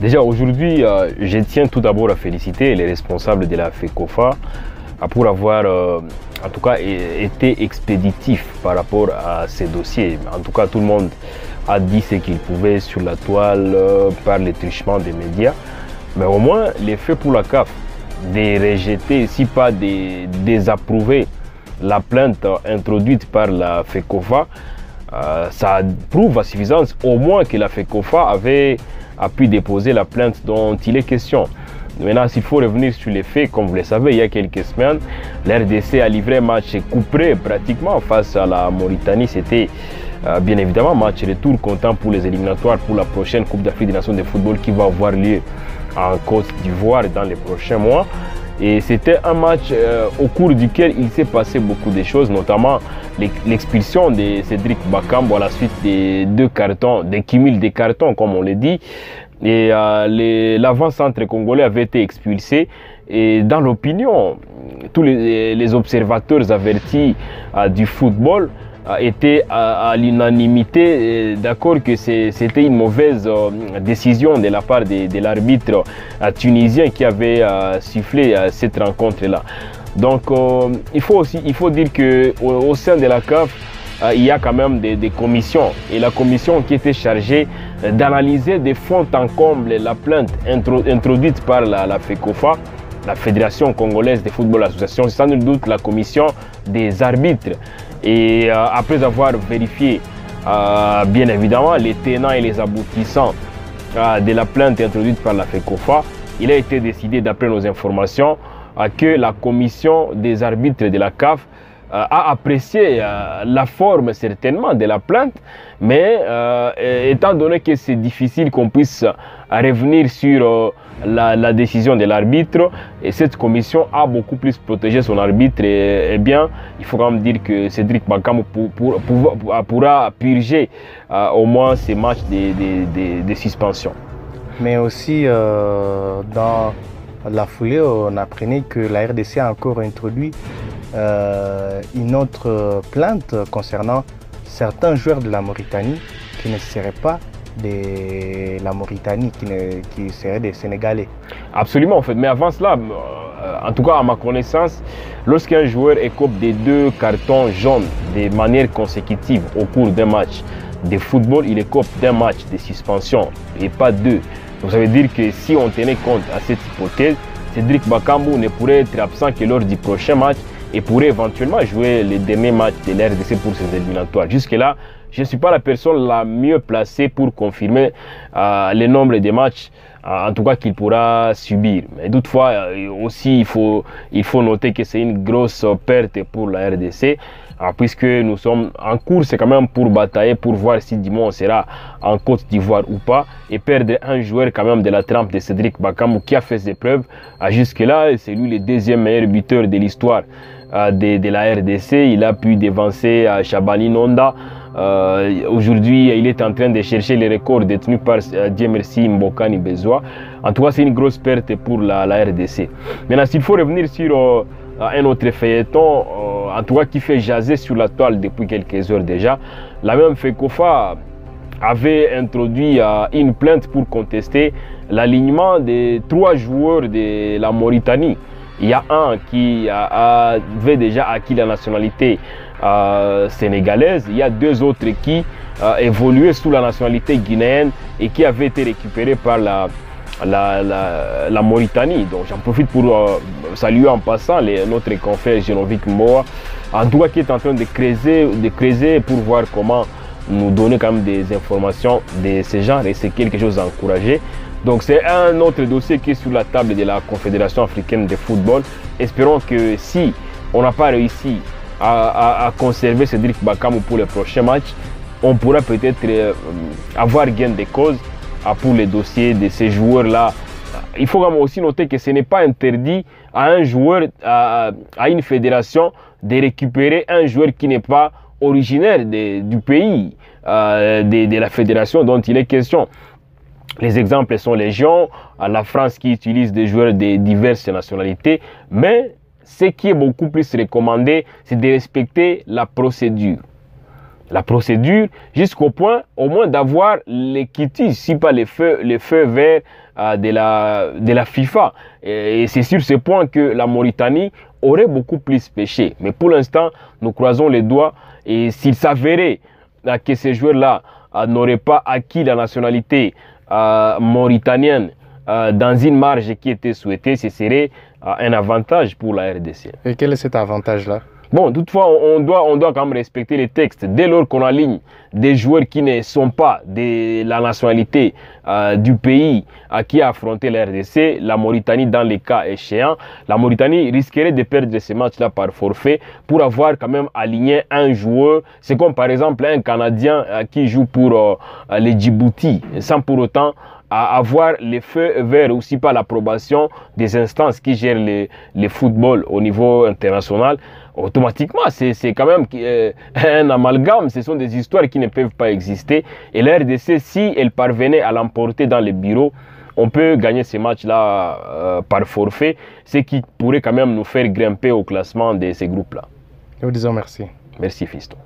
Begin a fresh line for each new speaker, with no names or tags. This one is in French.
Déjà aujourd'hui, je tiens tout d'abord à féliciter les responsables de la FECOFA pour avoir en tout cas été expéditif par rapport à ces dossiers. En tout cas, tout le monde a dit ce qu'il pouvait sur la toile par les truchements des médias. Mais au moins, les faits pour la CAF, de rejeter, si pas de désapprouver la plainte introduite par la FECOFA, ça prouve à suffisance au moins que la FECOFA a pu déposer la plainte dont il est question. Maintenant, s'il faut revenir sur les faits, comme vous le savez, il y a quelques semaines, l'RDC a livré un match couperé pratiquement face à la Mauritanie. C'était bien évidemment un match retour comptant pour les éliminatoires pour la prochaine Coupe d'Afrique des Nations de football qui va avoir lieu en Côte d'Ivoire dans les prochains mois. Et c'était un match au cours duquel il s'est passé beaucoup de choses, notamment l'expulsion de Cédric Bakambu à la suite des deux cartons, des cumuls des cartons comme on le dit. Et l'avant-centre congolais avait été expulsé. Et dans l'opinion, tous les observateurs avertis du football étaient à l'unanimité d'accord que c'était une mauvaise décision de la part de l'arbitre tunisien qui avait sifflé cette rencontre-là. Donc il faut dire qu'au sein de la CAF, il y a quand même des commissions. Et la commission qui était chargée d'analyser de fond en comble la plainte introduite par la FECOFA, la Fédération Congolaise de Football Association, c'est sans nul doute la commission des arbitres. Et après avoir vérifié bien évidemment les tenants et les aboutissants de la plainte introduite par la FECOFA, il a été décidé, d'après nos informations, que la commission des arbitres de la CAF a apprécié la forme certainement de la plainte, mais étant donné que c'est difficile qu'on puisse revenir sur la décision de l'arbitre, et cette commission a beaucoup plus protégé son arbitre, et bien il faut quand même dire que Cédric Bakambu pourra purger au moins ces matchs de suspension.
Mais aussi dans la foulée, on apprenait que la RDC a encore introduit une autre plainte concernant certains joueurs de la Mauritanie qui ne seraient pas de la Mauritanie, qui seraient des Sénégalais.
Absolument en fait, mais avant cela, en tout cas à ma connaissance, lorsqu'un joueur écope des deux cartons jaunes de manière consécutive au cours d'un match de football, il écope d'un match de suspension et pas deux. Donc ça veut dire que si on tenait compte à cette hypothèse, Cédric Bakambu ne pourrait être absent que lors du prochain match et pourrait éventuellement jouer les derniers matchs de l'RDC pour ses éliminatoires. Jusque-là, je ne suis pas la personne la mieux placée pour confirmer le nombre de matchs, en tout cas qu'il pourra subir. Mais toutefois, aussi, il faut noter que c'est une grosse perte pour la RDC, puisque nous sommes en course quand même pour batailler, pour voir si dimanche on sera en Côte d'Ivoire ou pas, et perdre un joueur quand même de la trempe de Cédric Bakambu qui a fait ses preuves. Jusque-là, c'est lui le deuxième meilleur buteur de l'histoire de la RDC. Il a pu devancer Chabani Nonda. Aujourd'hui, il est en train de chercher les records détenus par Dieu merci Mbokani Bezoa. En tout cas, c'est une grosse perte pour la RDC. Maintenant, s'il faut revenir sur un autre feuilleton, en tout cas qui fait jaser sur la toile depuis quelques heures déjà, la même FECOFA avait introduit une plainte pour contester l'alignement des 3 joueurs de la Mauritanie. Il y a un qui avait déjà acquis la nationalité sénégalaise. Il y a 2 autres qui évoluaient sous la nationalité guinéenne et qui avaient été récupérés par la Mauritanie. Donc j'en profite pour saluer en passant notre confrère Genovic Moa, en tout cas qui est en train de creuser pour voir comment nous donner quand même des informations de ce genre, et c'est quelque chose à encourager. Donc c'est un autre dossier qui est sur la table de la Confédération africaine de football. Espérons que si on n'a pas réussi à conserver Cédric Bakambu pour les prochains matchs, on pourra peut-être avoir gain de cause pour les dossiers de ces joueurs-là. Il faut aussi noter que ce n'est pas interdit à un joueur, à une fédération, de récupérer un joueur qui n'est pas originaire du pays, de la fédération dont il est question. Les exemples sont légion, la France qui utilise des joueurs de diverses nationalités, mais ce qui est beaucoup plus recommandé, c'est de respecter la procédure. la procédure jusqu'au point au moins d'avoir les quitus, si pas les feux verts de la FIFA. Et c'est sur ce point que la Mauritanie aurait beaucoup plus pêché. Mais pour l'instant, nous croisons les doigts et s'il s'avérait que ces joueurs-là n'auraient pas acquis la nationalité mauritanienne dans une marge qui était souhaitée, ce serait un avantage pour la RDC.
Et quel est cet avantage-là?
Bon, toutefois, on doit quand même respecter les textes. Dès lors qu'on aligne des joueurs qui ne sont pas de la nationalité du pays qui a affronté la RDC, la Mauritanie, dans les cas échéants, la Mauritanie risquerait de perdre ces matchs-là par forfait pour avoir quand même aligné un joueur. C'est comme par exemple un Canadien qui joue pour les Djibouti, sans pour autant à avoir les feux verts aussi par l'approbation des instances qui gèrent le football au niveau international. Automatiquement, c'est quand même un amalgame. Ce sont des histoires qui ne peuvent pas exister. Et la RDC, si elle parvenait à l'emporter dans les bureaux, on peut gagner ces matchs-là par forfait, ce qui pourrait quand même nous faire grimper au classement de ces groupes-là.
Nous disons merci.
Merci, Fiston.